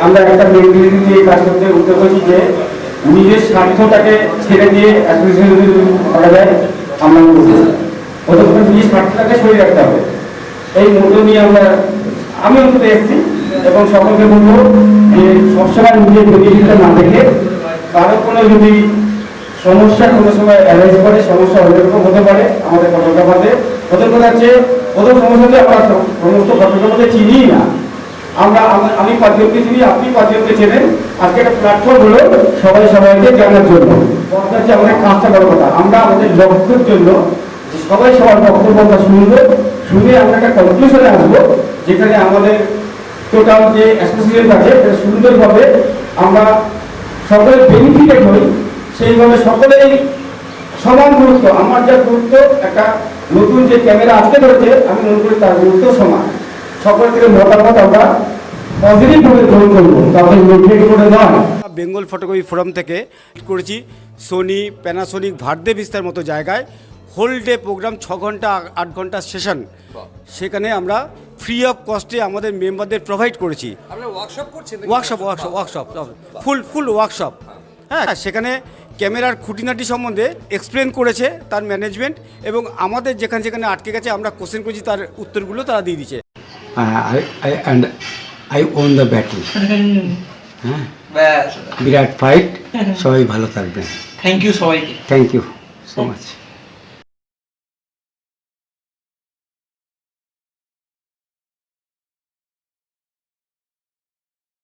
আমরা একটা মেন্টালিটি নিয়ে কাজ করতে উঠতে বলছি যে নিজের স্বার্থটাকে ছেড়ে দিয়ে অ্যাসোসিয়েশন যদি করা যায় আমরা করবো। প্রথমে নিজের স্বার্থটাকে সরিয়ে রাখতে হবে, এই মতো নিয়ে আমি অন্তত এসেছি। এবং সকলকে বলবো যে সবসময় নিজের বেনিফিটটা না দেখে কারো কোনো যদি সমস্যা কোনো সময় অ্যারেঞ্জ করে, সমস্যা অন্যরকম হতে পারে আমাদের ফটোগ্রাফারদের মধ্যে। প্রথম কথা হচ্ছে, প্রথম সমস্যা হচ্ছে আমরা সমস্ত ফটোগ্রাফারদের চিনিই না। আমি পাঁচজনকে চিনি, আপনি পাঁচজনকে চেনেন। আজকে একটা প্ল্যাটফর্ম হলো সবাই সবাইকে জানার জন্য। কথা হচ্ছে আমাদের কাজটা বড় কথা, আমরা আমাদের লক্ষ্যের জন্য সবাই সবার বক্তব্যটা শুনবো, শুনে আমরা একটা কনক্লুশনে আসবো যেখানে আমাদের টোটাল যে অ্যাসোসিয়েশন আছে সুন্দরভাবে আমরা সকলের বেনিফিটেড হই, সেইভাবে সকলেই সমান গুরুত্ব। আমার যা গুরুত্ব একটা নতুন যে ক্যামেরা আজকে ধরেছে, আমি মনে করি তার গুরুত্ব সমান। সকলের থেকে মতামত আমরা পজিটিভভাবে গ্রহণ করবো, তাদের নেগেটিভ করে নয়। বেঙ্গল ফটোগ্রাফি ফোরাম থেকে করেছি সোনি, প্যানাসোনিক, ভারদে বিস্তার মতো জায়গায় হোল ডে প্রোগ্রাম, 6 ঘন্টা 8 ঘন্টা সেশন। সেখানে আমরা ফ্রি অফ কস্টে আমাদের মেম্বারদের প্রোভাইড করেছি। ওয়ার্কশপ ফুল ওয়ার্কশপ। হ্যাঁ, সেখানে ক্যামেরার খুঁটিনাটি সম্বন্ধে এক্সপ্লেন করেছে তার ম্যানেজমেন্ট, এবং আমাদের যেখানে যেখানে আটকে গেছে আমরা কোশ্চেন করেছি, তার উত্তরগুলো তারা দিয়ে দিচ্ছে। I won the battle. হ্যাঁ, বিরাট ফাইট। সবাই ভালো থাকবেন। থ্যাংক ইউ সবাইকে। Thank you so much.